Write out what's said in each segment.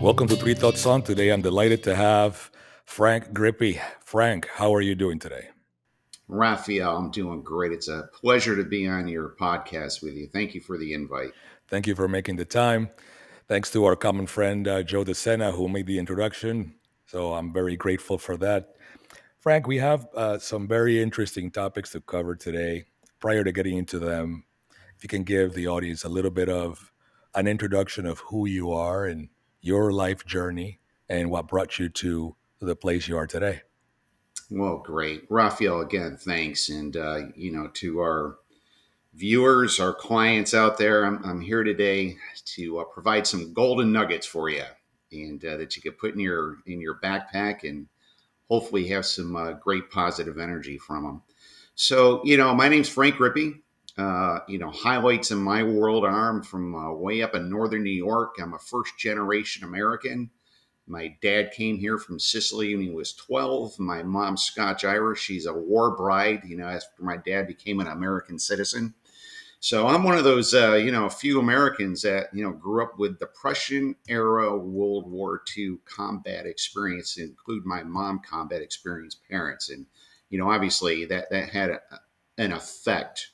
Welcome to Three Thoughts On. Today I'm delighted to have Frank Grippe. Frank, how are you doing today? Raphael, I'm doing great. It's a pleasure to be on your podcast with you. Thank you for the invite. Thank you for making the time. Thanks to our common friend Joe DeSena who made the introduction. So I'm very grateful for that. Frank, we have some very interesting topics to cover today. Prior to getting into them, if you can give the audience a little bit of an introduction of who you are and your life journey and what brought you to the place you are today. Well, great. Raphael, again, thanks. And, to our viewers, our clients out there, I'm here today to provide some golden nuggets for you and that you could put in your backpack and hopefully have some great positive energy from them. So, my name's Frank Grippe. Highlights in my world are I'm from way up in northern New York. I'm a first generation American. My dad came here from Sicily when he was 12. My mom's Scotch Irish. She's a war bride, after my dad became an American citizen. So I'm one of those, few Americans that, grew up with Depression era World War II combat experience, include my mom combat experience parents. And, obviously that had an effect,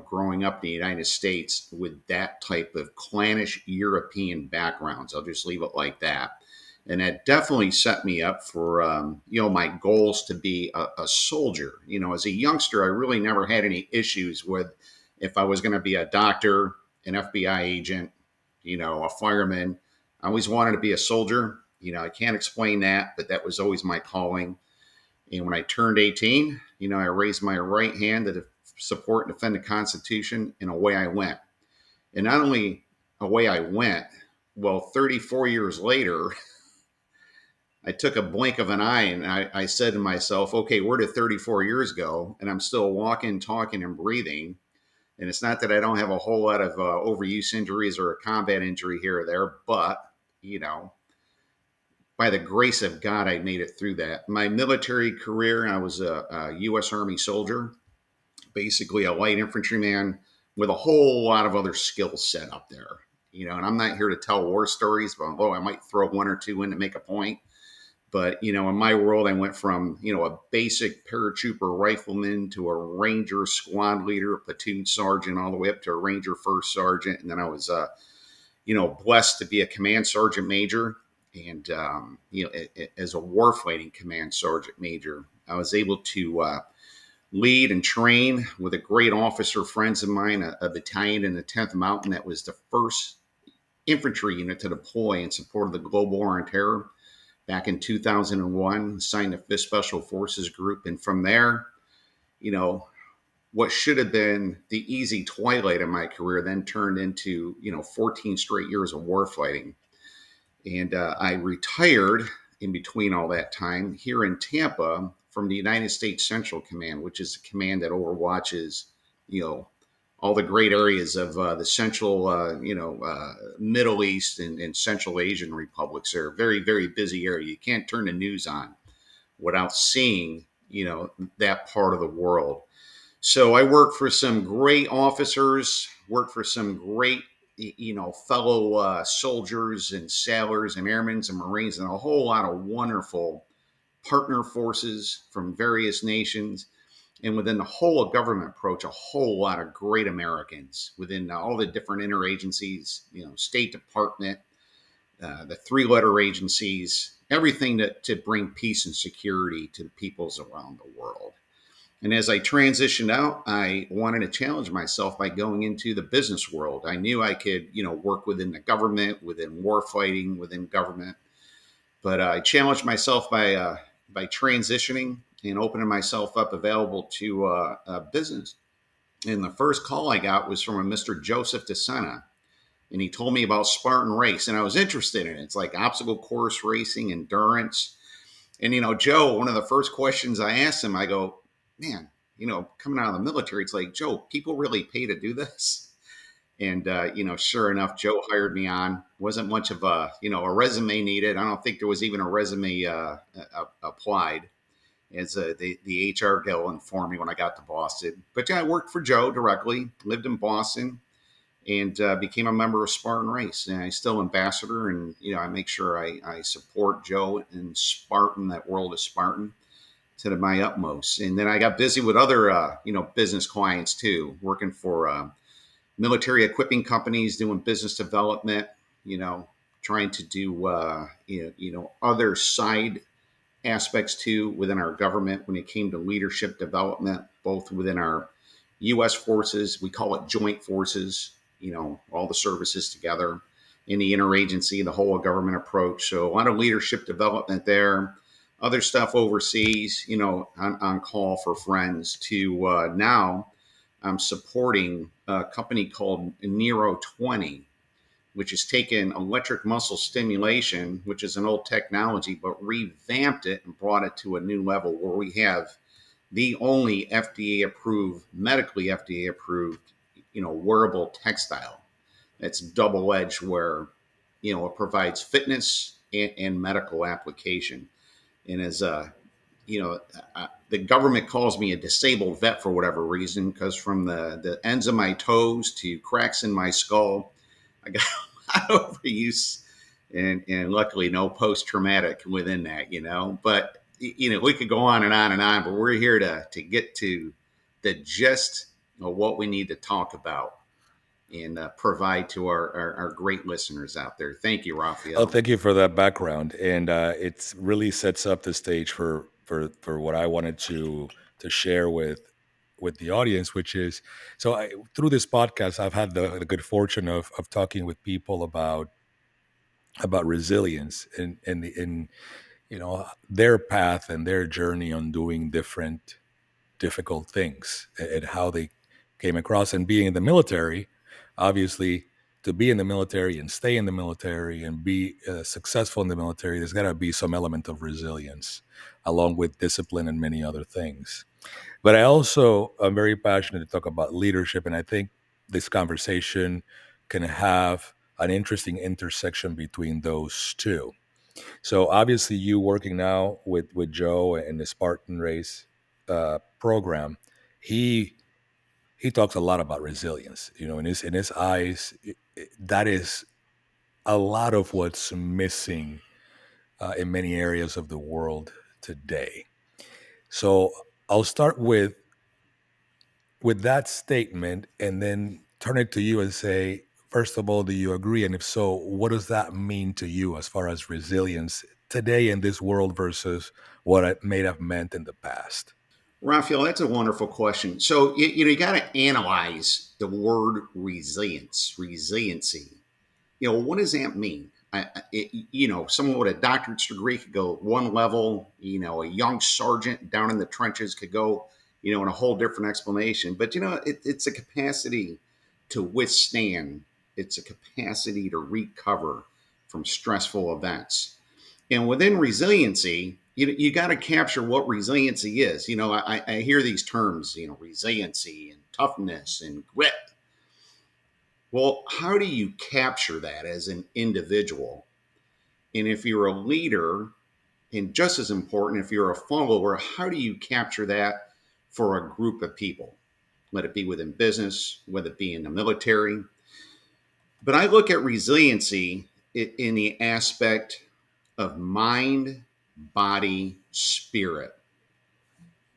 growing up in the United States with that type of clannish European backgrounds. I'll just leave it like that. And that definitely set me up for, my goals to be a soldier. As a youngster, I really never had any issues with if I was going to be a doctor, an FBI agent, a fireman. I always wanted to be a soldier. I can't explain that, but that was always my calling. And when I turned 18, I raised my right hand to support and defend the Constitution, and away I went. And not only away I went, well, 34 years later, I took a blink of an eye and I said to myself, okay, where did 34 years go? And I'm still walking, talking, and breathing. And it's not that I don't have a whole lot of overuse injuries or a combat injury here or there, but, by the grace of God, I made it through that. My military career, I was a U.S. Army soldier, basically a light infantryman with a whole lot of other skills set up there. And I'm not here to tell war stories, but although I might throw one or two in to make a point. But, in my world, I went from, a basic paratrooper rifleman to a ranger squad leader, a platoon sergeant, all the way up to a ranger first sergeant. And then I was, blessed to be a command sergeant major. And, as a warfighting command sergeant major, I was able to lead and train with a great officer friends of mine, a battalion in the 10th Mountain that was the first infantry unit to deploy in support of the global war on terror back in 2001, signed the 5th Special Forces Group. And from there, you know, what should have been the easy twilight of my career then turned into, 14 straight years of war fighting. And I retired in between all that time here in Tampa from the United States Central Command, which is a command that overwatches, you know, all the great areas of the central, Middle East and Central Asian republics. Are a very, very busy area. You can't turn the news on without seeing, that part of the world. So I worked for some great officers, worked for some great, fellow soldiers and sailors and airmen and Marines, and a whole lot of wonderful partner forces from various nations. And within the whole of government approach, a whole lot of great Americans within all the different interagencies, State Department, the three-letter agencies, everything to bring peace and security to the peoples around the world. And as I transitioned out, I wanted to challenge myself by going into the business world. I knew I could, work within the government, within warfighting, within government. But I challenged myself by transitioning and opening myself up available to business. And the first call I got was from a Mr. Joseph DeSena. And he told me about Spartan Race. And I was interested in it. It's like obstacle course racing, endurance. And, Joe, one of the first questions I asked him, I go, man, coming out of the military, it's like, Joe, people really pay to do this? And, sure enough, Joe hired me on. Wasn't much of a resume needed. I don't think there was even a resume applied, as the HR gal informed me when I got to Boston. But yeah, I worked for Joe directly, lived in Boston. and became a member of Spartan Race. And I still ambassador, and I make sure I support Joe and Spartan, that world of Spartan, to my utmost. And then I got busy with other business clients too, working for military equipping companies, doing business development. You know, trying to do other side aspects too within our government when it came to leadership development, both within our U.S. forces. We call it joint forces. All the services together in the interagency, the whole government approach. So a lot of leadership development there. Other stuff overseas, on call for friends. To now, I'm supporting a company called Nero 20, which has taken electric muscle stimulation, which is an old technology, but revamped it and brought it to a new level where we have the only FDA approved, medically FDA approved, wearable textile that's double edged, where it provides fitness and medical application. And as the government calls me a disabled vet for whatever reason, because from the ends of my toes to cracks in my skull, I got a lot of overuse, and luckily no post traumatic within that, But we could go on and on and on, but we're here to get to the gist of what we need to talk about and provide to our great listeners out there. Thank you, Oh, Raphael. thank you for that background, and it really sets up the stage for what I wanted to share with the audience, which is through this podcast, I've had the good fortune of talking with people about resilience and their path and their journey on doing different difficult things and how they came across and being in the military. Obviously, to be in the military and stay in the military and be successful in the military, there's got to be some element of resilience along with discipline and many other things. But I also am very passionate to talk about leadership, and I think this conversation can have an interesting intersection between those two. So obviously, you working now with Joe and the Spartan Race program, he he talks a lot about resilience. In his eyes, that is a lot of what's missing in many areas of the world today. So I'll start with that statement, and then turn it to you and say, first of all, do you agree? And if so, what does that mean to you as far as resilience today in this world versus what it may have meant in the past? Raphael, that's a wonderful question. So you got to analyze the word resiliency. What does that mean? Someone with a doctorate's degree could go one level. A young sergeant down in the trenches could go, in a whole different explanation. But it's a capacity to withstand. It's a capacity to recover from stressful events. And within resiliency, you got to capture what resiliency is. I hear these terms, resiliency and toughness and grit. Well, how do you capture that as an individual? And if you're a leader, and just as important, if you're a follower, how do you capture that for a group of people? Let it be within business, whether it be in the military. But I look at resiliency in the aspect of mind, body, spirit.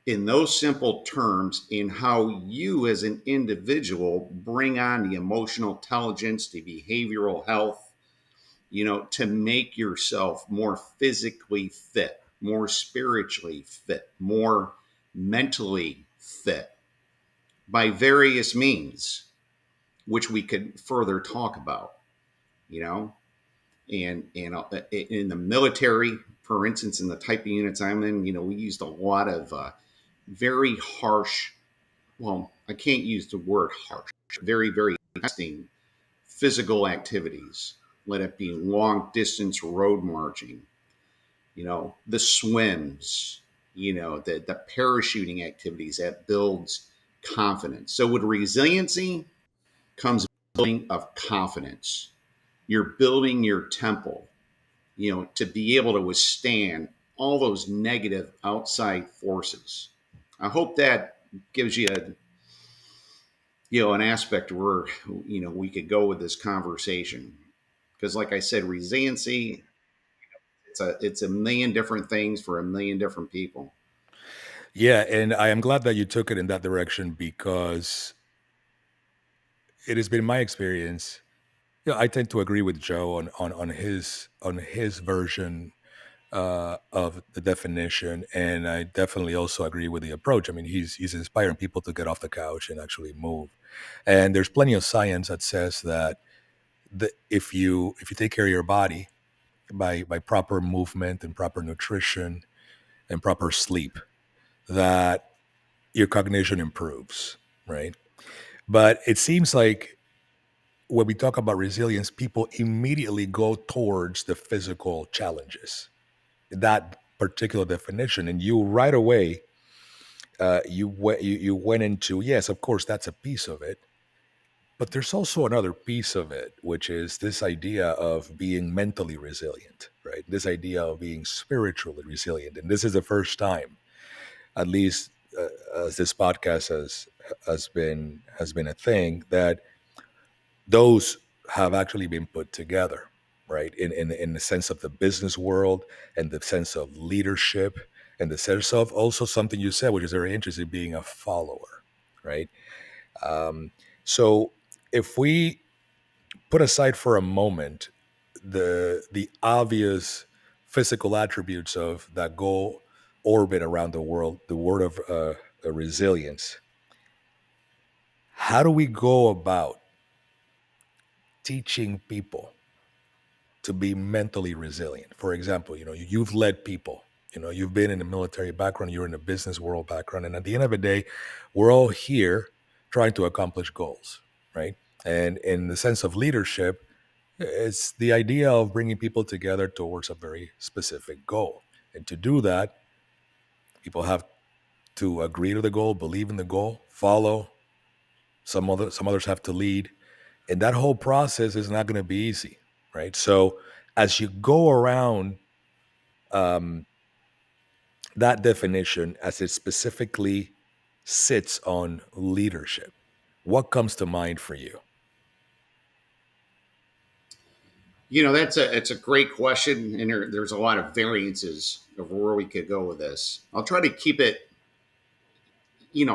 In those simple terms, in how you as an individual bring on the emotional intelligence, the behavioral health, to make yourself more physically fit, more spiritually fit, more mentally fit by various means, which we could further talk about, you know, and in the military, for instance, in the type of units I'm in, we used a lot of very harsh. Well, I can't use the word harsh. Very, very testing physical activities. Let it be long distance road marching. The swims. The parachuting activities that builds confidence. So with resiliency comes building of confidence. You're building your temple, to be able to withstand all those negative outside forces. I hope that gives you an aspect where, we could go with this conversation. Because, like I said, resiliency, it's a million different things for a million different people. Yeah, and I am glad that you took it in that direction because it has been my experience. I tend to agree with Joe on his version of the definition, and I definitely also agree with the approach. I mean, he's inspiring people to get off the couch and actually move. And there's plenty of science that says that if you take care of your body by proper movement and proper nutrition and proper sleep, that your cognition improves, right? But it seems like when we talk about resilience, people immediately go towards the physical challenges, that particular definition, and you right away you went into, yes, of course, that's a piece of it, but there's also another piece of it, which is this idea of being mentally resilient, right? This idea of being spiritually resilient, and this is the first time, at least as this podcast has been a thing, that those have actually been put together, right? In the sense of the business world and the sense of leadership and the sense of also something you said, which is very interesting, being a follower, right? Um, so if we put aside for a moment the obvious physical attributes of that go orbit around the world, the word of resilience, how do we go about teaching people to be mentally resilient? For example, you've led people, you've been in a military background, you're in a business world background, and at the end of the day, we're all here trying to accomplish goals, right? And in the sense of leadership, it's the idea of bringing people together towards a very specific goal. And to do that, people have to agree to the goal, believe in the goal, follow. Some others have to lead, and that whole process is not going to be easy, right? So as you go around um, that definition, as it specifically sits on leadership, what comes to mind for you? It's a great question, and there's a lot of variances of where we could go with this. I'll try to keep it,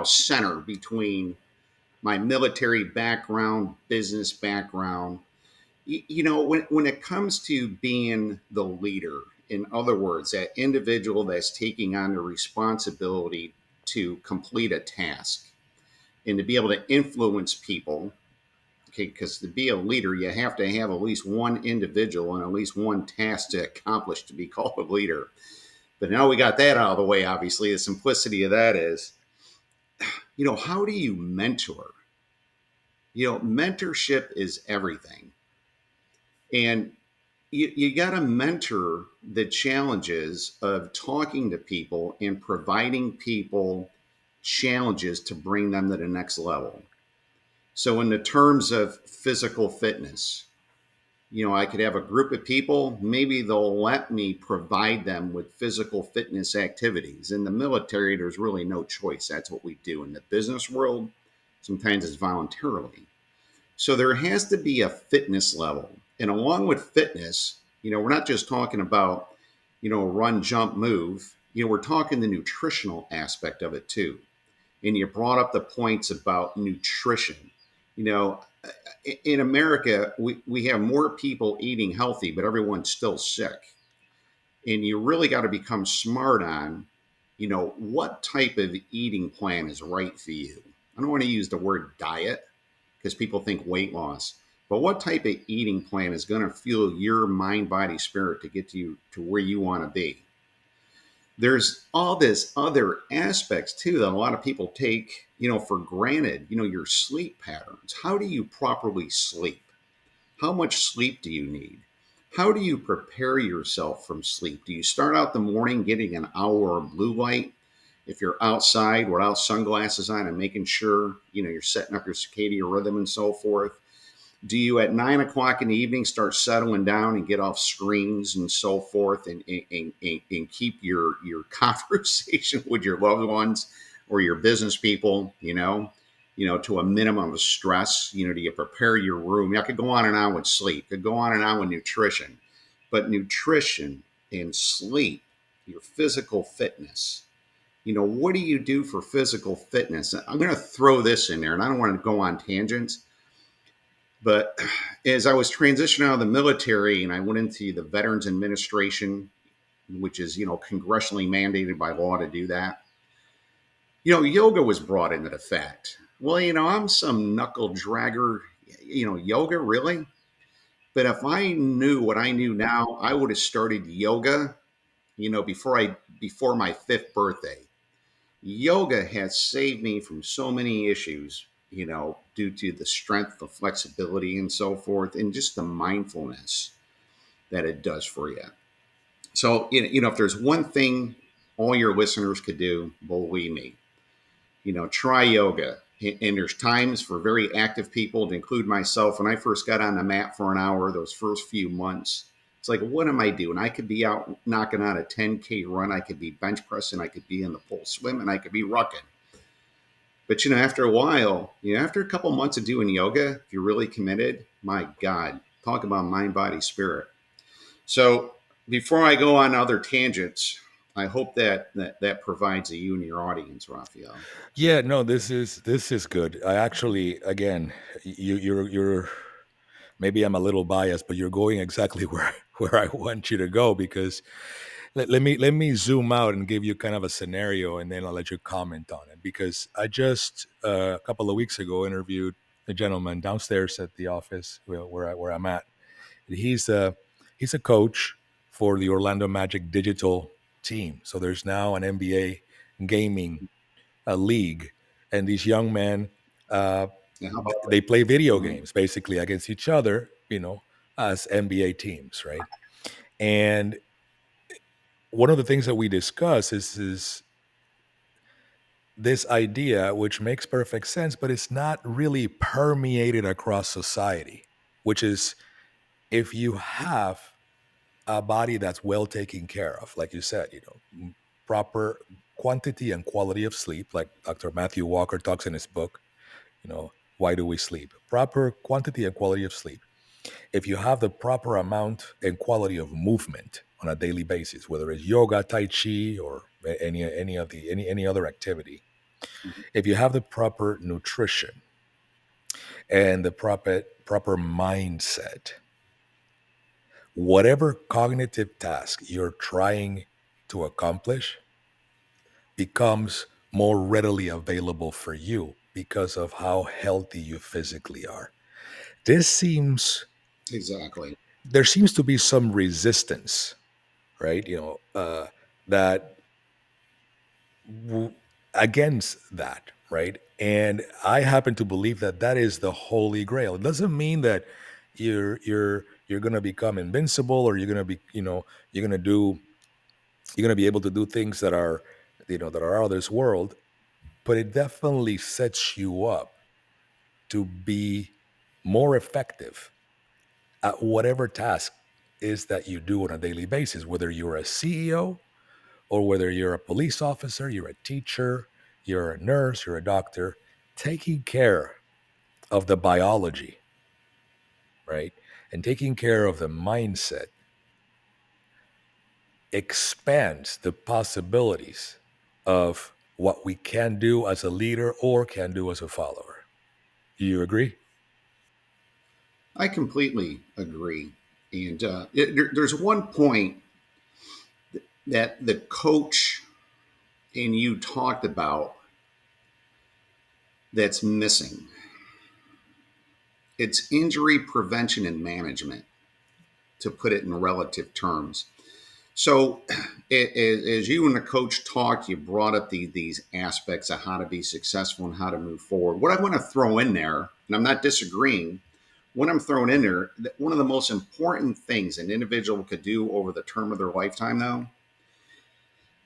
center between my military background, business background. When it comes to being the leader, in other words, that individual that's taking on the responsibility to complete a task and to be able to influence people. Okay, because to be a leader, you have to have at least one individual and at least one task to accomplish to be called a leader. But now we got that out of the way, obviously. The simplicity of that is, how do you mentor? Mentorship is everything. And you got to mentor the challenges of talking to people and providing people challenges to bring them to the next level. So, in the terms of physical fitness, I could have a group of people, maybe they'll let me provide them with physical fitness activities. In the military, there's really no choice. That's what we do. In the business world, sometimes it's voluntarily. So there has to be a fitness level. And along with fitness, we're not just talking about, run, jump, move. We're talking the nutritional aspect of it too. And you brought up the points about nutrition. You know, in America, we have more people eating healthy, but everyone's still sick. And you really got to become smart on, what type of eating plan is right for you. I don't want to use the word diet because people think weight loss, but what type of eating plan is going to fuel your mind, body, spirit to get you to where you want to be? There's all this other aspects too that a lot of people take, for granted. Your sleep patterns. How do you properly sleep? How much sleep do you need? How do you prepare yourself from sleep? Do you start out the morning getting an hour of blue light? If you're outside without sunglasses on and making sure, you're setting up your circadian rhythm and so forth. Do you at 9 o'clock in the evening start settling down and get off screens and so forth, and keep your conversation with your loved ones or your business people? to a minimum of stress. Do you prepare your room? I could go on and on with sleep, could go on and on with nutrition, but nutrition and sleep, your physical fitness. What do you do for physical fitness? I'm going to throw this in there, and I don't want to go on tangents, but as I was transitioning out of the military and I went into the Veterans Administration, which is, congressionally mandated by law to do that, yoga was brought into the fact. Well, I'm some knuckle dragger, yoga, really? But if I knew what I knew now, I would have started yoga, before my fifth birthday. Yoga has saved me from so many issues, due to the strength, the flexibility, and so forth, and just the mindfulness that it does for you. So, if there's one thing all your listeners could do, believe me, try yoga. And there's times for very active people, to include myself. When I first got on the mat for an hour, those first few months, it's like, what am I doing? I could be out knocking out a 10K run. I could be bench pressing. I could be in the pool swimming. I could be rucking. But after a while, after a couple months of doing yoga, if you're really committed, my God, talk about mind, body, spirit. So before I go on other tangents, I hope that provides a you and your audience, Raphael. Yeah, no, this is good. I actually, again, you're maybe I'm a little biased, but you're going exactly where I want you to go, because let me zoom out and give you kind of a scenario, and then I'll let you comment on it. Because I just a couple of weeks ago interviewed a gentleman downstairs at the office where I'm at. He's a coach for the Orlando Magic digital team. So there's now an NBA gaming league, and these young men, uh, Now, how about they play video mhm. games basically against each other, as NBA teams, right? And one of the things that we discuss is this idea, which makes perfect sense, but it's not really permeated across society, which is, if you have a body that's well taken care of, like you said, proper quantity and quality of sleep, like Dr. Matthew Walker talks in his book, why do we sleep? Proper quantity and quality of sleep. If you have the proper amount and quality of movement on a daily basis, whether it's yoga, tai chi, or any other activity, if you have the proper nutrition and the proper mindset, whatever cognitive task you're trying to accomplish becomes more readily available for you because of how healthy you physically are. This seems Exactly. There seems to be some resistance, right? That w- against that, right? And I happen to believe that that is the holy grail. It doesn't mean that you're going to become invincible, or you're going to be, you're going to do you're going to be able to do things that are out of this world, but it definitely sets you up to be more effective at whatever task is that you do on a daily basis, whether you're a CEO, or whether you're a police officer, you're a teacher, you're a nurse, you're a doctor. Taking care of the biology, right? And taking care of the mindset expands the possibilities of what we can do as a leader or can do as a follower. Do you agree? I completely agree. And there's one point that the coach and you talked about that's missing. It's injury prevention and management, to put it in relative terms. So, as you and the coach talked, you brought up these aspects of how to be successful and how to move forward. What I want to throw in there, and I'm not disagreeing, what I'm throwing in there, one of the most important things an individual could do over the term of their lifetime, though,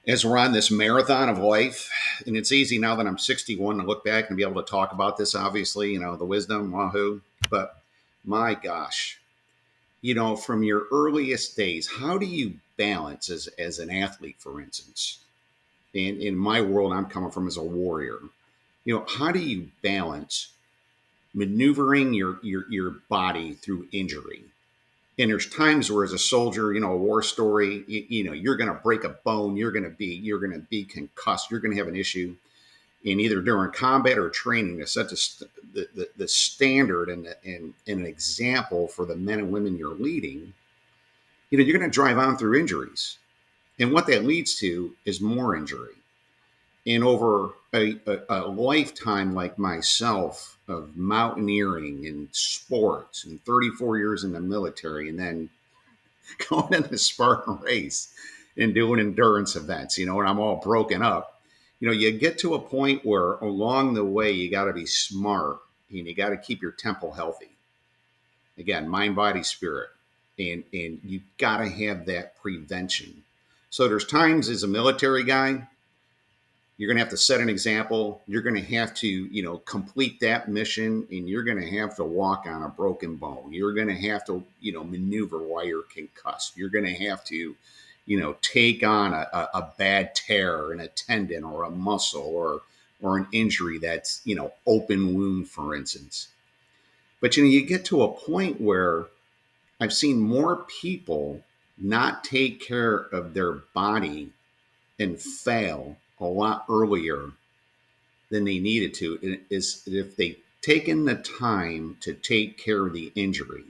as we're on this marathon of life, and it's easy now that I'm 61 to look back and be able to talk about this, obviously, the wisdom, wahoo. But my gosh, from your earliest days, how do you balance as an athlete, for instance? And in my world, I'm coming from as a warrior. How do you balance maneuvering your body through injury? And there's times where, as a soldier, a war story, you're going to break a bone, you're going to be concussed, you're going to have an issue, and either during combat or training to set the standard and an example for the men and women you're leading. You're going to drive on through injuries, and what that leads to is more injury. And over a lifetime like myself of mountaineering and sports and 34 years in the military, and then going in the Spartan race and doing endurance events, and I'm all broken up. You get to a point where along the way you got to be smart and you got to keep your temple healthy. Again, mind, body, spirit, and you got to have that prevention. So there's times as a military guy you're going to have to set an example. You're going to have to, complete that mission, and you're going to have to walk on a broken bone. You're going to have to, maneuver while you're concussed. You're going to have to, take on a bad tear in a tendon or a muscle or an injury that's, open wound, for instance. But, you get to a point where I've seen more people not take care of their body and fail a lot earlier than they needed to, is if they taken the time to take care of the injury,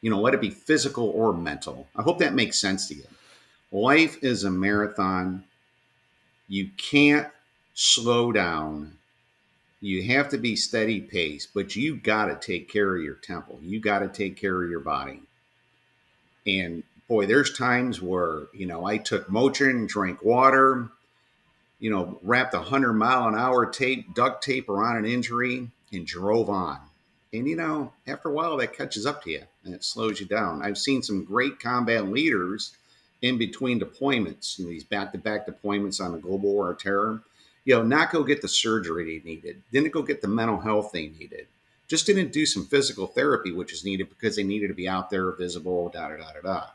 let it be physical or mental. I hope that makes sense to you. Life is a marathon. You can't slow down. You have to be steady pace, but you got to take care of your temple. You got to take care of your body. And boy, there's times where, I took Motrin, drank water, wrapped 100-mile-an-hour duct tape around an injury and drove on. And, after a while, that catches up to you and it slows you down. I've seen some great combat leaders in between deployments, these back to back deployments on the global war of terror, not go get the surgery they needed, didn't go get the mental health they needed, just didn't do some physical therapy, which is needed because they needed to be out there visible, da da da da da.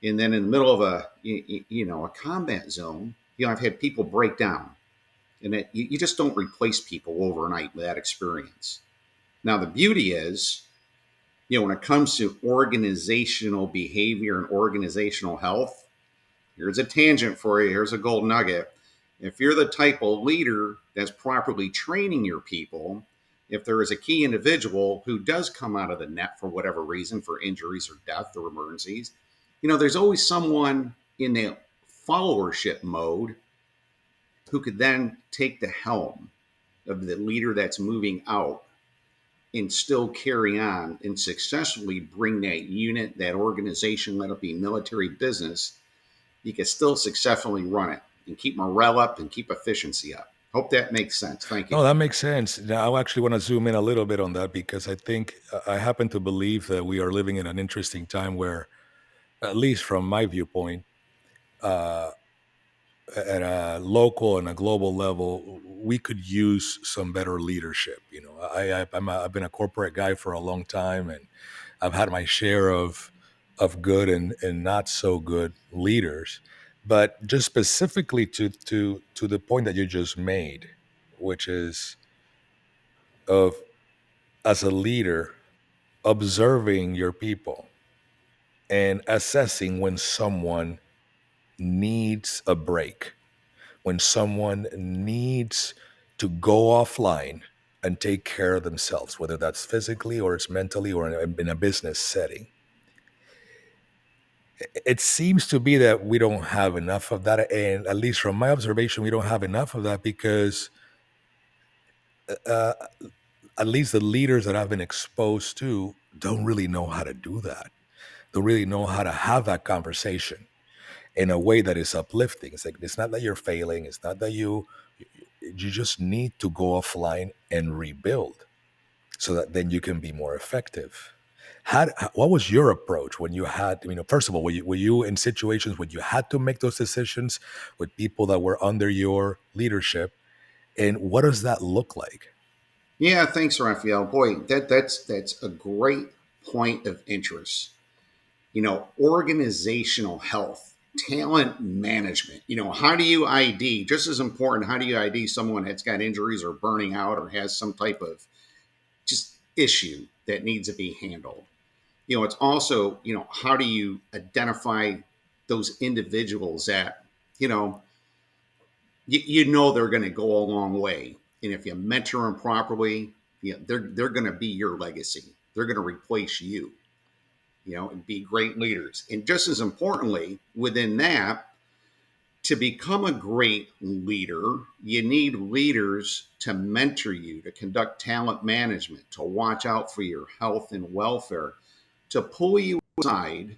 And then in the middle of a combat zone, I've had people break down, and you just don't replace people overnight with that experience. Now the beauty is, when it comes to organizational behavior and organizational health, here's a tangent for you. Here's a gold nugget. If you're the type of leader that's properly training your people, if there is a key individual who does come out of the net for whatever reason, for injuries or death or emergencies, there's always someone in the followership mode who could then take the helm of the leader that's moving out and still carry on and successfully bring that unit, that organization, let it be military, business. You can still successfully run it and keep morale up and keep efficiency up. Hope that makes sense. Thank you. No, that makes sense. Now, I actually want to zoom in a little bit on that because I think I happen to believe that we are living in an interesting time where, at least from my viewpoint, uh, at a local and a global level, we could use some better leadership. I've been a corporate guy for a long time, and I've had my share of good and not so good leaders. But just specifically to the point that you just made, which is of as a leader observing your people and assessing when someone needs a break, when someone needs to go offline and take care of themselves, whether that's physically or it's mentally or in a business setting. It seems to be that we don't have enough of that. And at least from my observation, we don't have enough of that because uh, at least the leaders that I've been exposed to don't really know how to do that. Don't really know how to have that conversation in a way that is uplifting. It's like it's not that you're failing. It's not that you just need to go offline and rebuild so that then you can be more effective. What was your approach when you had, first of all, were you in situations when you had to make those decisions with people that were under your leadership? And what does that look like? Yeah, thanks, Raphael. Boy, that's a great point of interest. Organizational health. Talent management. How do you ID? Just as important, how do you ID someone that's got injuries or burning out or has some type of just issue that needs to be handled? It's also, how do you identify those individuals that, you know, they're going to go a long way. And if you mentor them properly, they're going to be your legacy. They're going to replace you, and be great leaders. And just as importantly, within that, to become a great leader, you need leaders to mentor you, to conduct talent management, to watch out for your health and welfare, to pull you aside,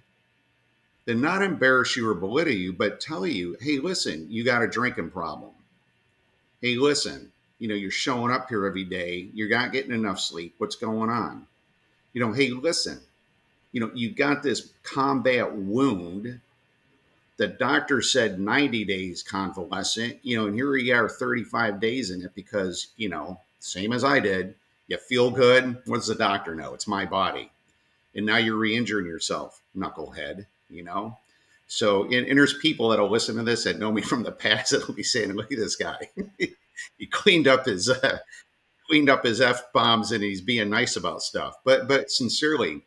to not embarrass you or belittle you, but tell you, hey, listen, you got a drinking problem. Hey, listen, you're showing up here every day. You're not getting enough sleep. What's going on? Hey, listen, you got this combat wound. The doctor said 90 days convalescent, and here you are 35 days in it because, same as I did, you feel good. What does the doctor know? It's my body. And now you're re injuring yourself, knucklehead. So, and there's people that'll listen to this that know me from the past that'll be saying, look at this guy. He cleaned up his F bombs and he's being nice about stuff. But sincerely,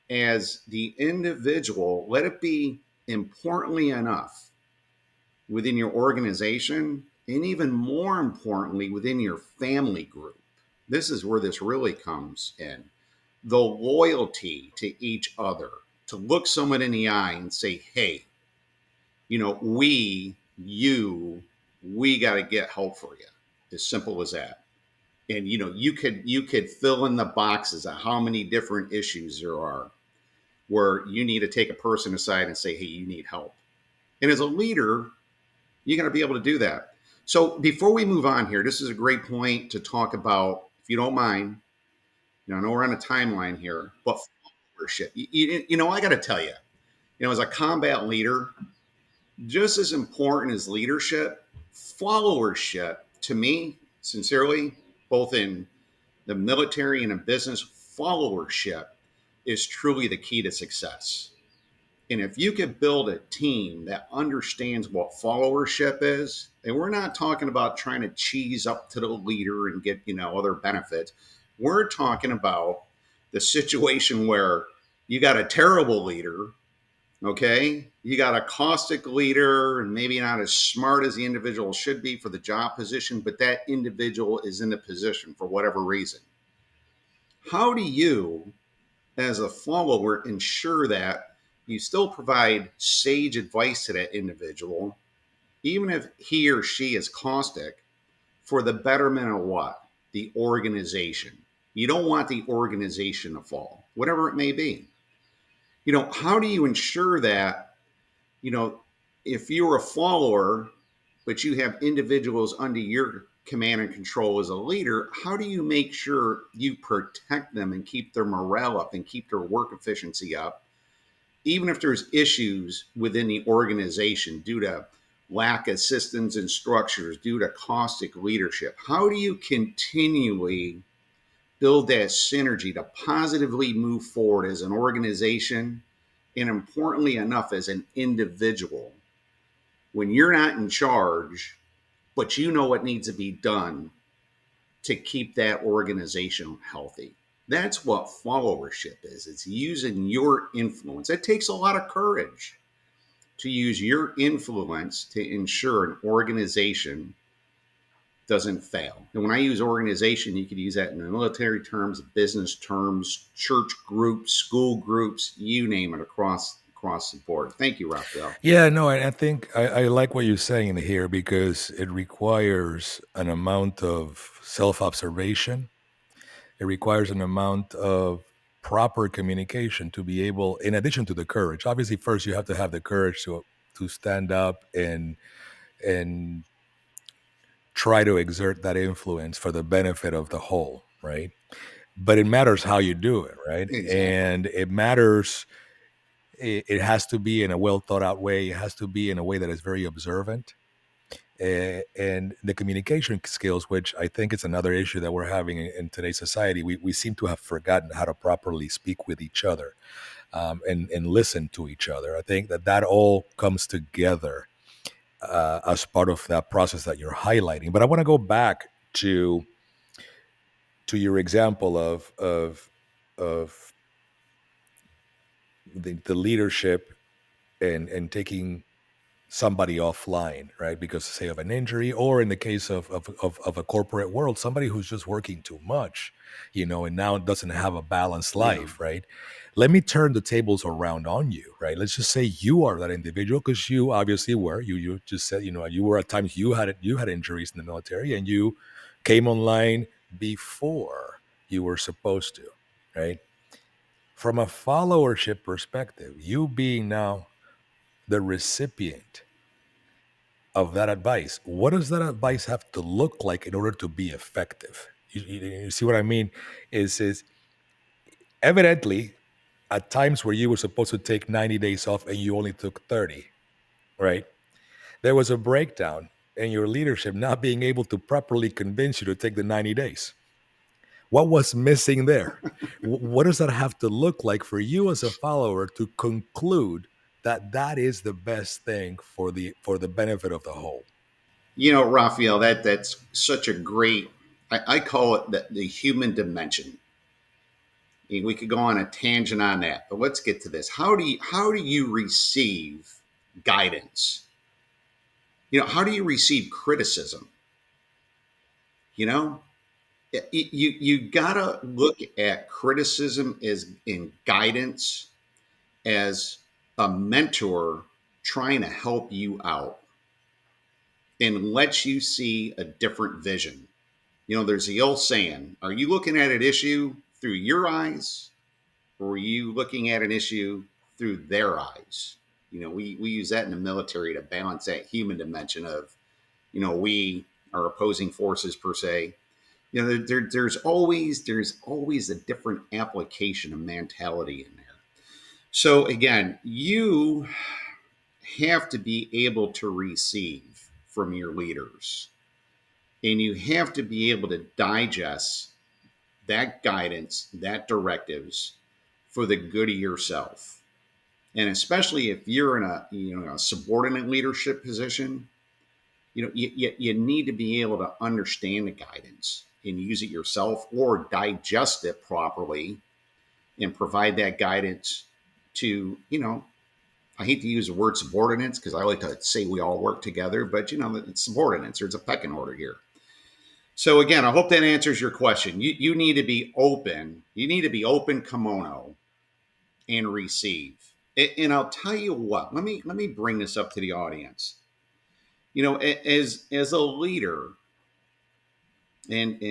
as the individual, let it be importantly enough within your organization, and even more importantly, within your family group. This is where this really comes in. The loyalty to each other, to look someone in the eye and say, hey, we got to get help for you. As simple as that. And you could fill in the boxes of how many different issues there are where you need to take a person aside and say, hey, you need help. And as a leader, you got to be able to do that. So before we move on here, this is a great point to talk about, if you don't mind. I know we're on a timeline here, but followership. I got to tell you, as a combat leader, just as important as leadership, followership to me, sincerely, both in the military and in business, followership is truly the key to success. And if you could build a team that understands what followership is, and we're not talking about trying to cheese up to the leader and get, other benefits. We're talking about the situation where you got a terrible leader, okay? You got a caustic leader and maybe not as smart as the individual should be for the job position, but that individual is in the position for whatever reason. How do you, as a follower, ensure that you still provide sage advice to that individual, even if he or she is caustic, for the betterment of what? The organization. You don't want the organization to fall, whatever it may be. How do you ensure that, you know, if you're a follower, but you have individuals under your command and control as a leader, how do you make sure you protect them and keep their morale up and keep their work efficiency up, even if there's issues within the organization due to lack of systems and structures, due to caustic leadership? How do you continually build that synergy to positively move forward as an organization, and importantly enough, as an individual, when you're not in charge, but you know what needs to be done to keep that organization healthy? That's what followership is. It's using your influence. It takes a lot of courage to use your influence to ensure an organization doesn't fail. And when I use organization, you could use that in the military terms, business terms, church groups, school groups, you name it, across the board. Thank you, Raphael. Yeah, no, I think I like what you're saying here because it requires an amount of self observation. It requires an amount of proper communication to be able, in addition to the courage. Obviously, first you have to have the courage to stand up and try to exert that influence for the benefit of the whole, right? But it matters how you do it, right? Exactly. And it matters. It has to be in a well thought out way. It has to be in a way that is very observant. And the communication skills, which I think is another issue that we're having in today's society. We seem to have forgotten how to properly speak with each other, and listen to each other. I think that all comes together as part of that process that you're highlighting. But I want to go back to your example of the leadership and taking somebody offline, right? Because say of an injury, or in the case of a corporate world, somebody who's just working too much, and now doesn't have a balanced Yeah. life, right? Let me turn the tables around on you, right? Let's just say you are that individual, because you obviously were. You just said, you were at times you had injuries in the military, and you came online before you were supposed to, right? From a followership perspective, you being now the recipient of that advice, what does that advice have to look like in order to be effective? You see what I mean? Is evidently at times where you were supposed to take 90 days off and you only took 30, right? There was a breakdown in your leadership not being able to properly convince you to take the 90 days. What was missing there? What does that have to look like for you as a follower to conclude that that is the best thing for the benefit of the whole? Raphael, that's such a great. I call it the human dimension. We could go on a tangent on that, but let's get to this. How do you receive guidance? How do you receive criticism? You know, you gotta look at criticism as in guidance, as a mentor trying to help you out and let you see a different vision. There's the old saying: Are you looking at an issue through your eyes, or are you looking at an issue through their eyes? We use that in the military to balance that human dimension of, we are opposing forces per se. There's always a different application of mentality in there. So again, you have to be able to receive from your leaders, and you have to be able to digest that guidance, that directives for the good of yourself. And especially if you're in a subordinate leadership position, you need to be able to understand the guidance and use it yourself, or digest it properly and provide that guidance to, I hate to use the word subordinates because I like to say we all work together, but it's subordinates. There's a pecking order here. So again, I hope that answers your question. You need to be open. You need to be open kimono and receive. And I'll tell you what. Let me bring this up to the audience. As a leader, and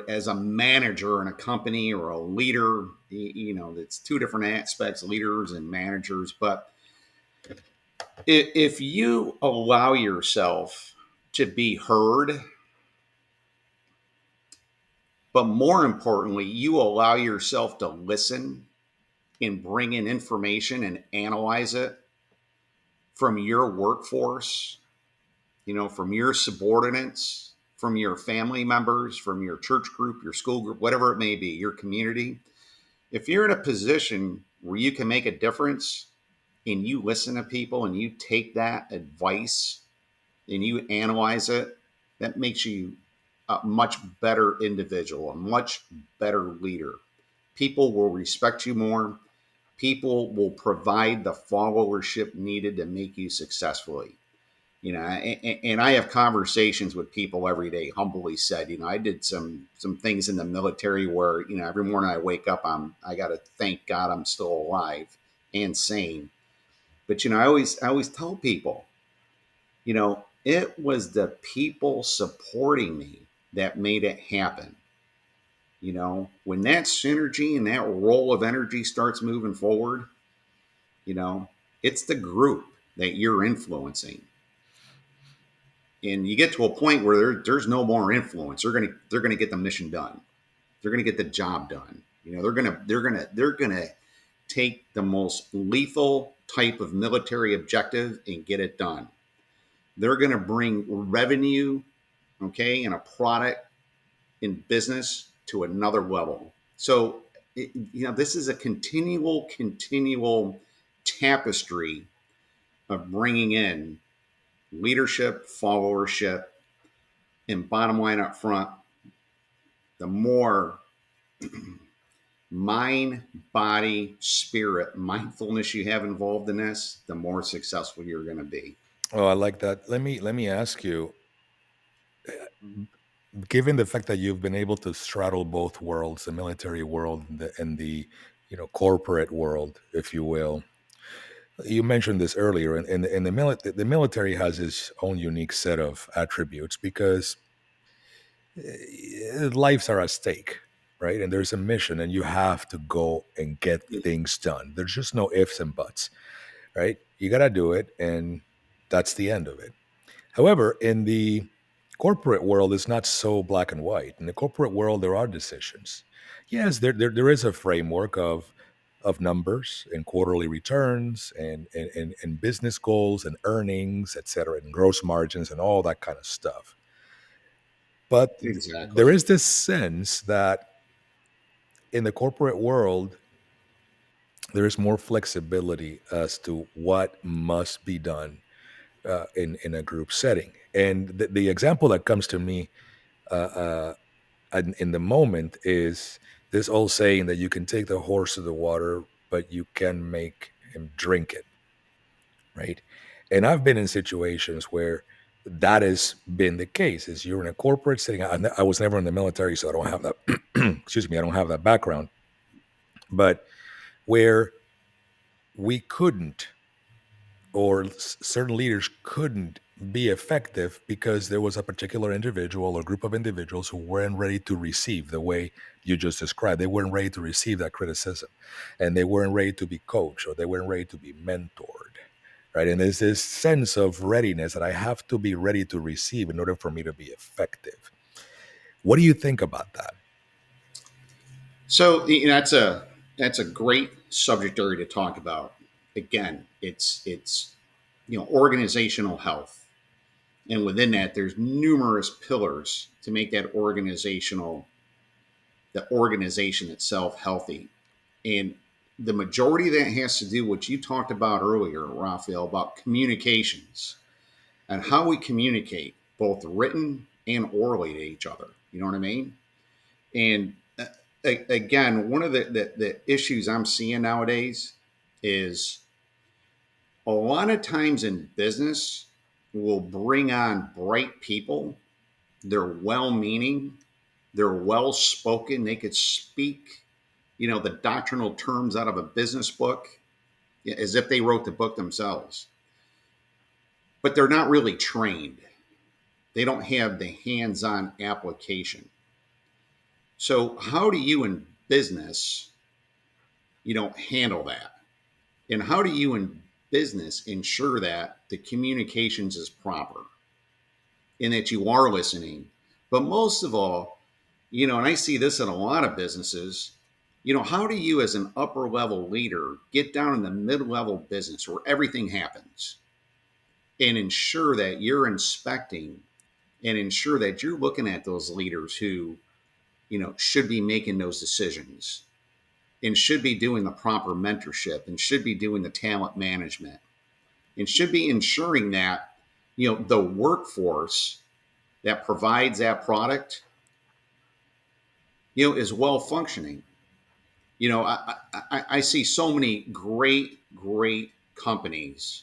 as a manager in a company, or a leader, it's two different aspects: leaders and managers. But if you allow yourself to be heard, but more importantly, you allow yourself to listen and bring in information and analyze it from your workforce, from your subordinates, from your family members, from your church group, your school group, whatever it may be, your community. If you're in a position where you can make a difference, and you listen to people and you take that advice and you analyze it, that makes you a much better individual, a much better leader. People will respect you more. People will provide the followership needed to make you successfully. And I have conversations with people every day. Humbly said, I did some things in the military where, every morning I wake up, I got to thank God I'm still alive and sane. But I always tell people, it was the people supporting me that made it happen. When that synergy and that roll of energy starts moving forward, you know, it's the group that you're influencing. And you get to a point where there's no more influence. They're gonna get the mission done. They're gonna get the job done. They're gonna take the most lethal type of military objective and get it done. They're going to bring revenue, okay, and a product in business to another level. So, this is a continual tapestry of bringing in leadership, followership, and bottom line up front, the more mind, body, spirit, mindfulness you have involved in this, the more successful you're going to be. Oh, I like that. Let me ask you, given the fact that you've been able to straddle both worlds, the military world and the corporate world, if you will. You mentioned this earlier, and the military has its own unique set of attributes because lives are at stake, right? And there's a mission, and you have to go and get things done. There's just no ifs and buts, right? You got to do it, and that's the end of it. However, in the corporate world, it's not so black and white. In the corporate world, there are decisions. Yes, there is a framework of numbers and quarterly returns and business goals and earnings, et cetera, and gross margins and all that kind of stuff. But there Exactly. is this sense that in the corporate world, there is more flexibility as to what must be done in a group setting. And the example that comes to me in the moment is this old saying that you can take the horse to the water, but you can make him drink it, right? And I've been in situations where that has been the case. Is you're in a corporate setting. I was never in the military, so I don't have that. Excuse me, I don't have that background. But where we couldn't or certain leaders couldn't be effective because there was a particular individual or group of individuals who weren't ready to receive the way you just described. They weren't ready to receive that criticism, and they weren't ready to be coached, or they weren't ready to be mentored, right? And there's this sense of readiness that I have to be ready to receive in order for me to be effective. What do you think about that? So that's a great subject area to talk about. Again, it's organizational health, and within that, there's numerous pillars to make the organization itself healthy. And the majority of that has to do what you talked about earlier, Raphael, about communications and how we communicate, both written and orally to each other. You know what I mean? And again, one of the issues I'm seeing nowadays is a lot of times in business, we'll bring on bright people. They're well meaning, they're well spoken, they could speak, the doctrinal terms out of a business book as if they wrote the book themselves. But they're not really trained. They don't have the hands on application. So, how do you in business, handle that? And how do you in business ensure that the communications is proper and that you are listening? But most of all, and I see this in a lot of businesses, how do you as an upper level leader get down in the mid level business where everything happens and ensure that you're inspecting and ensure that you're looking at those leaders who, should be making those decisions and should be doing the proper mentorship and should be doing the talent management and should be ensuring that the workforce that provides that product is well functioning. I see so many great companies,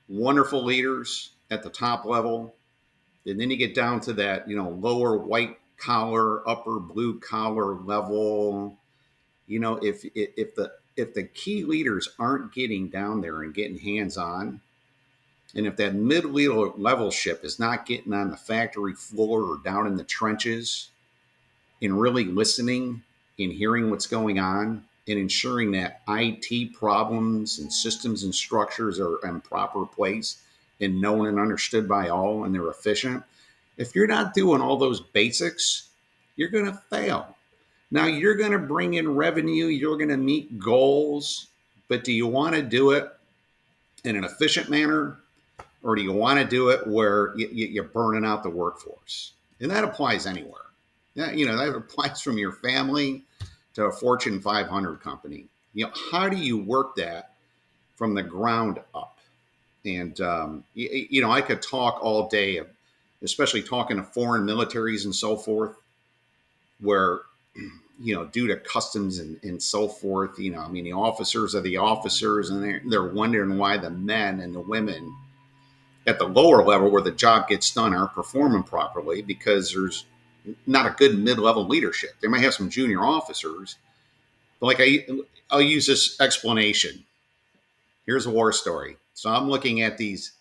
wonderful leaders at the top level, and then you get down to that lower white collar, upper blue collar level. If the key leaders aren't getting down there and getting hands on, and if that mid level ship is not getting on the factory floor or down in the trenches and really listening and hearing what's going on and ensuring that IT problems and systems and structures are in proper place and known and understood by all and they're efficient, if you're not doing all those basics, you're going to fail. Now, you're going to bring in revenue, you're going to meet goals, but do you want to do it in an efficient manner or do you want to do it where you're burning out the workforce? And that applies anywhere. Yeah, that applies from your family to a Fortune 500 company. How do you work that from the ground up? And I could talk all day, especially talking to foreign militaries and so forth, where due to customs and so forth, I mean, the officers are the officers, and they're wondering why the men and the women at the lower level where the job gets done aren't performing properly because there's not a good mid-level leadership. They might have some junior officers, but I'll use this explanation. Here's a war story. So I'm looking at these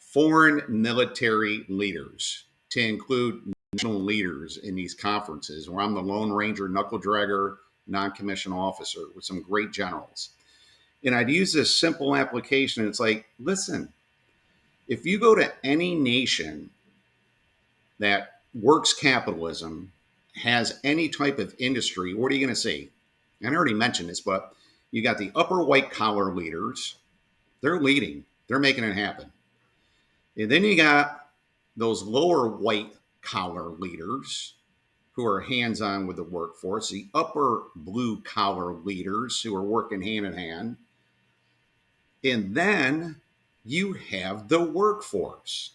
foreign military leaders to include national leaders in these conferences where I'm the Lone Ranger, knuckle dragger, non-commissioned officer with some great generals. And I'd use this simple application. It's like, listen, if you go to any nation that works capitalism, has any type of industry, what are you going to see? And I already mentioned this, but you got the upper white collar leaders. They're leading, they're making it happen. And then you got those lower white collar leaders who are hands on with the workforce, the upper blue collar leaders who are working hand in hand. And then you have the workforce.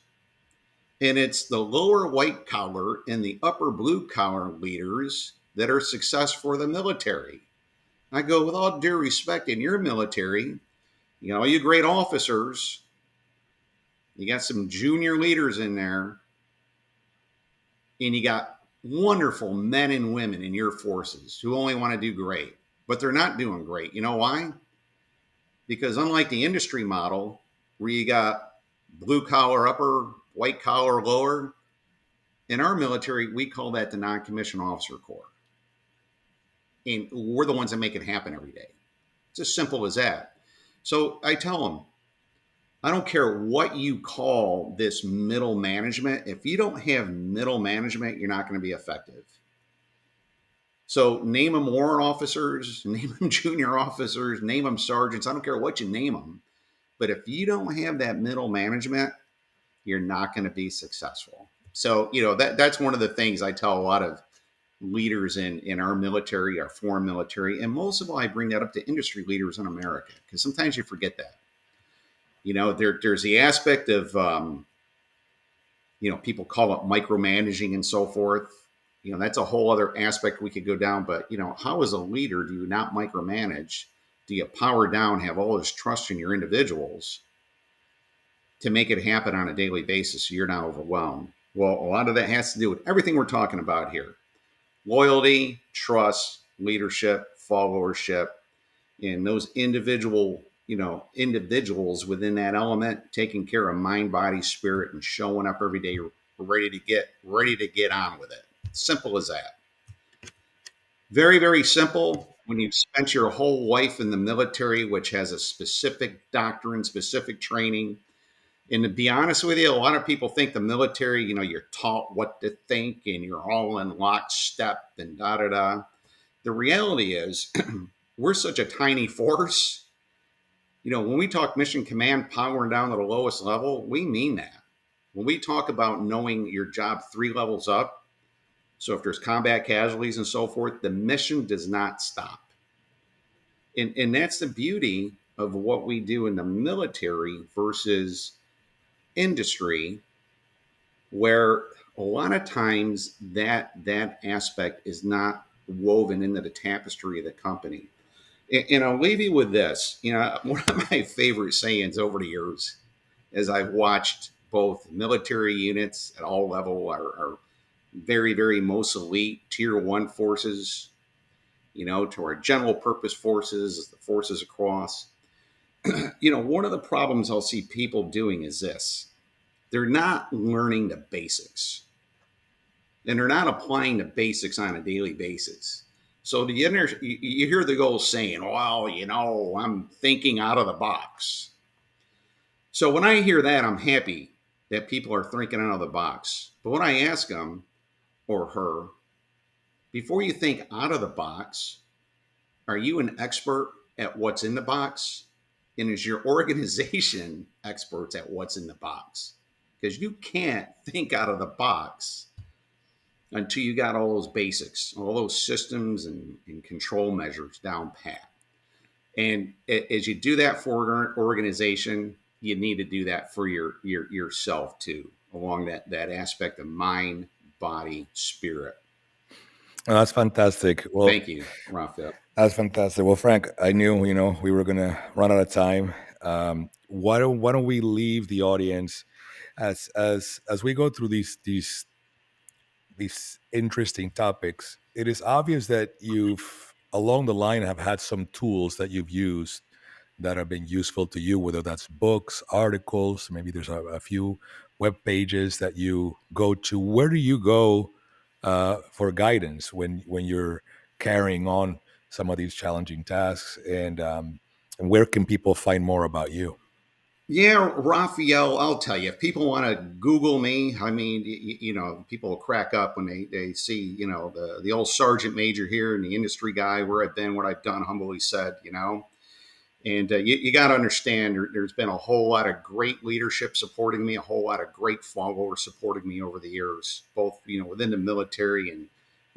And it's the lower white collar and the upper blue collar leaders that are success for the military. I go, with all due respect, in your military, you great officers, you got some junior leaders in there, and you got wonderful men and women in your forces who only want to do great, but they're not doing great. You know why? Because unlike the industry model, where you got blue collar upper, white collar lower, in our military, we call that the non commissioned officer corps. And we're the ones that make it happen every day. It's as simple as that. So I tell them, I don't care what you call this middle management. If you don't have middle management, you're not going to be effective. So name them warrant officers, name them junior officers, name them sergeants. I don't care what you name them. But if you don't have that middle management, you're not going to be successful. So, that's one of the things I tell a lot of leaders in our military, our foreign military, and most of all, I bring that up to industry leaders in America because sometimes you forget that. There's the aspect of people call it micromanaging and so forth. That's a whole other aspect we could go down. But how as a leader do you not micromanage? Do you power down, have all this trust in your individuals to make it happen on a daily basis so you're not overwhelmed? Well, a lot of that has to do with everything we're talking about here: loyalty, trust, leadership, followership, and those individuals within that element taking care of mind, body, spirit, and showing up every day ready to get on with it. Simple as that. Very, very simple. When you've spent your whole life in the military, which has a specific doctrine, specific training. And to be honest with you, a lot of people think the military, you're taught what to think and you're all in lockstep and da da da. The reality is, we're such a tiny force. When we talk mission command powering down to the lowest level, we mean that. When we talk about knowing your job 3 levels up, so if there's combat casualties and so forth, the mission does not stop. And that's the beauty of what we do in the military versus industry, where a lot of times that aspect is not woven into the tapestry of the company. And I'll leave you with this. One of my favorite sayings over the years, as I've watched both military units at all level, our very, very most elite tier one forces, to our general purpose forces, the forces across. One of the problems I'll see people doing is this: they're not learning the basics, and they're not applying the basics on a daily basis. So you hear the goal saying, well, I'm thinking out of the box. So when I hear that, I'm happy that people are thinking out of the box. But when I ask them or her, before you think out of the box, are you an expert at what's in the box? and is your organization experts at what's in the box? Because you can't think out of the box until you got all those basics, all those systems and control measures down pat. And as you do that for an organization, you need to do that for yourself too, along that aspect of mind, body, spirit. Oh, that's fantastic. Well, Thank you, Raphael. that's fantastic. Well, Frank, I knew we were gonna run out of time. Why don't we leave the audience as we go through these interesting topics? It is obvious that you've along the line have had some tools that you've used that have been useful to you, whether that's books, articles, maybe there's a few web pages that you go to. Where do you go for guidance when you're carrying on some of these challenging tasks, and where can people find more about you? Yeah, Raphael, I'll tell you, if people want to Google me, I mean, people will crack up when they see, the old sergeant major here and the industry guy, where I've been, what I've done, humbly said. And you got to understand, there's been a whole lot of great leadership supporting me, a whole lot of great followers supporting me over the years, both, within the military and,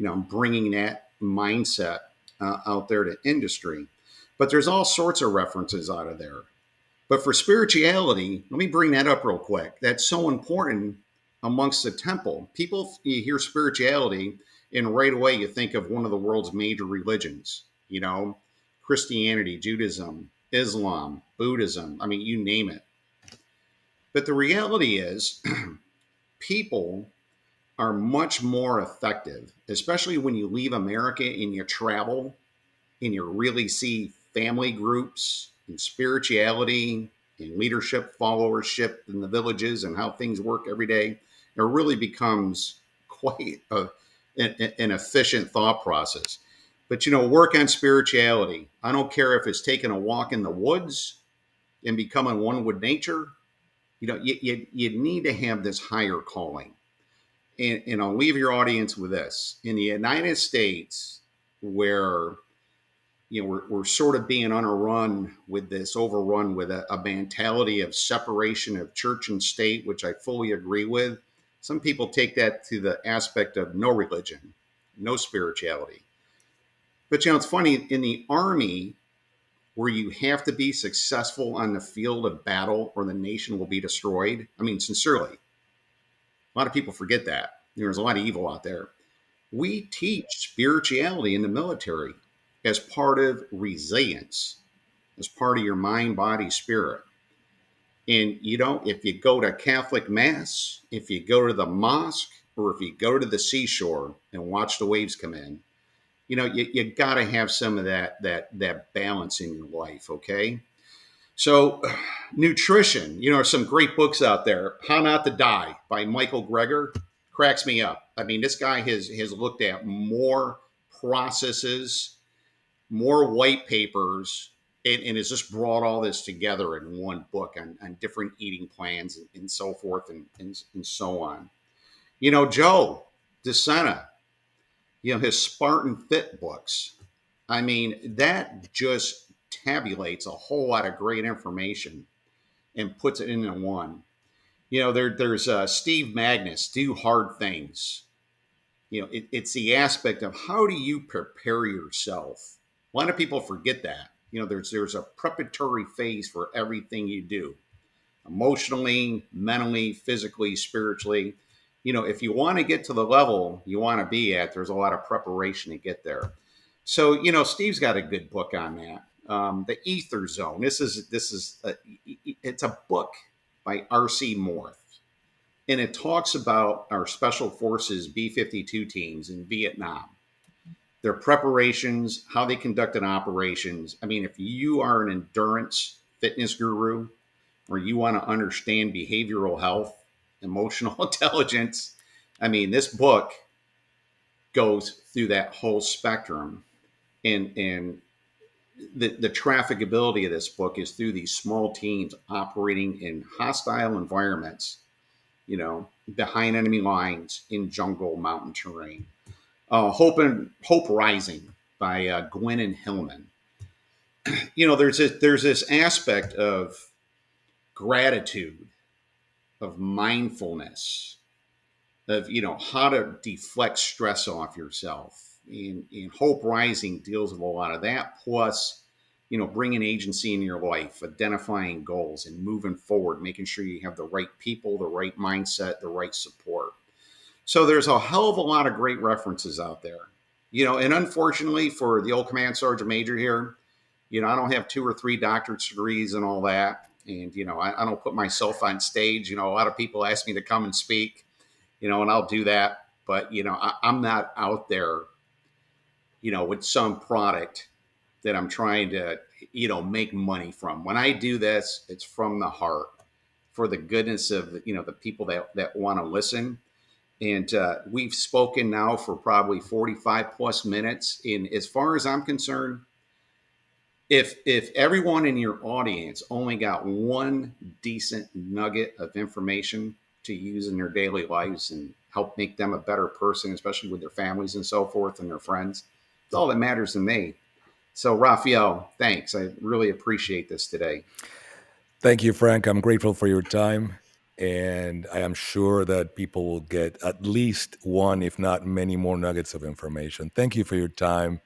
I'm bringing that mindset out there to industry. But there's all sorts of references out of there. But for spirituality, let me bring that up real quick. That's so important amongst the temple. People, you hear spirituality, and right away you think of one of the world's major religions, Christianity, Judaism, Islam, Buddhism. I mean, you name it. But the reality is, people are much more effective, especially when you leave America and you travel and you really see family groups and spirituality and leadership, followership in the villages and how things work every day. It really becomes quite an efficient thought process. But work on spirituality. I don't care if it's taking a walk in the woods and becoming one with nature. You need to have this higher calling. And I'll leave your audience with this. In the United States, where we're sort of being overrun with a mentality of separation of church and state, which I fully agree with. Some people take that to the aspect of no religion, no spirituality. But it's funny, in the army, where you have to be successful on the field of battle or the nation will be destroyed. I mean, sincerely, a lot of people forget that. There's a lot of evil out there. We teach spirituality in the military as part of resilience, as part of your mind, body, spirit. And if you go to Catholic Mass, if you go to the mosque, or if you go to the seashore and watch the waves come in, you got to have some of that balance in your life. Okay. So, nutrition, some great books out there. How Not to Die by Michael Greger cracks me up. I mean, this guy has looked at more processes, more white papers, and has just brought all this together in one book on different eating plans and so forth and so on. Joe DeSena, his Spartan Fit books. I mean, that just tabulates a whole lot of great information and puts it into one. There's Steve Magnus, Do Hard Things. It's the aspect of how do you prepare yourself. A lot of people forget that. There's a preparatory phase for everything you do, emotionally, mentally, physically, spiritually. If you want to get to the level you want to be at, there's a lot of preparation to get there. So, Steve's got a good book on that. The Ether Zone. It's a book by R.C. Morth, and it talks about our special forces B-52 teams in Vietnam, their preparations, how they conducted operations. I mean, if you are an endurance fitness guru, or you want to understand behavioral health, emotional intelligence, I mean, this book goes through that whole spectrum. And the trafficability of this book is through these small teams operating in hostile environments, behind enemy lines in jungle, mountain terrain. Hope Rising by Gwen and Hillman. there's this aspect of gratitude, of mindfulness, of how to deflect stress off yourself. And Hope Rising deals with a lot of that. Plus, bringing agency in your life, identifying goals, and moving forward, making sure you have the right people, the right mindset, the right support. So there's a hell of a lot of great references out there. And unfortunately for the old command sergeant major here, I don't have 2 or 3 doctorate degrees and all that. And, I don't put myself on stage. A lot of people ask me to come and speak, and I'll do that. But, I'm not out there, with some product that I'm trying to, make money from. When I do this, it's from the heart for the goodness of, the people that want to listen. And we've spoken now for probably 45 plus minutes. And as far as I'm concerned, if everyone in your audience only got one decent nugget of information to use in their daily lives and help make them a better person, especially with their families and so forth and their friends, it's all that matters to me. So, Raphael, thanks. I really appreciate this today. Thank you, Frank. I'm grateful for your time. And I am sure that people will get at least one, if not many more nuggets of information. Thank you for your time.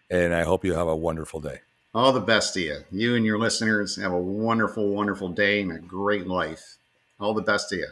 And I hope you have a wonderful day. All the best to you. You and your listeners have a wonderful, wonderful day and a great life. All the best to you.